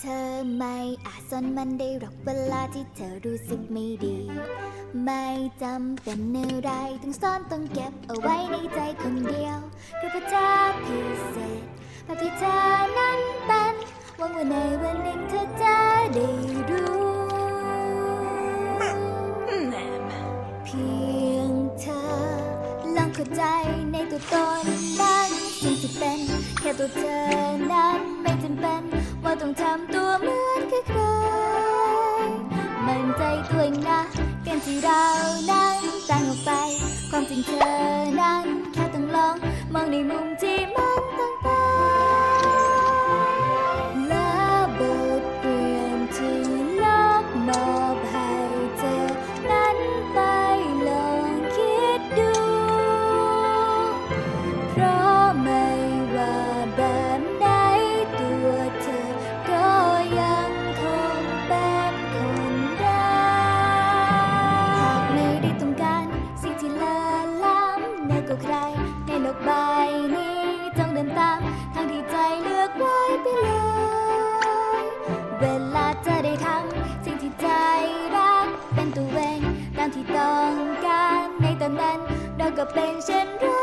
เธอไม่อาจซ่อนมันได้หรอกเวลาที่เธอรู้สึกไม่ดี ไม่จำเป็นอะไรต้องซ่อนต้องเก็บเอาไว้ในใจคนเดียวคือพระเจ้าพิเศษแบบที่เธอนั้นเป็นหวังว่าในวันหนึ่งเธอจะได้รู้เพียงเธอลองเข้าใจในตัวตนนั้นสิ่งที่เป็นแค่ตัวเธอนั้นไม่จำเป็นว่าต้องทำตัวเหมือนใครๆมั่นใจตัวเองนะกันที่เรานั้นต่างออกไปความจริงเธอนั้นแค่ต้องลองมองในมุมที่มันต่างไปและบทเรียนที่โลกมอบให้เธอนั้นไปลองคิดดูเพราะไม่ว่าแบบไหนตัวเธอก็ยังคงเป็นคนรักหากไม่ได้ต้องการสิ่งที่เลอล้ำเหนือกว่าใครในโลกใบนี้จงเดินตามทางที่ใจเลือกไว้ไปเลยเวลาเธอได้ทำสิ่งที่ใจรักเป็นตัวเองตามที่ต้องการในตอนนั้นเราก็เป็นเช่นไร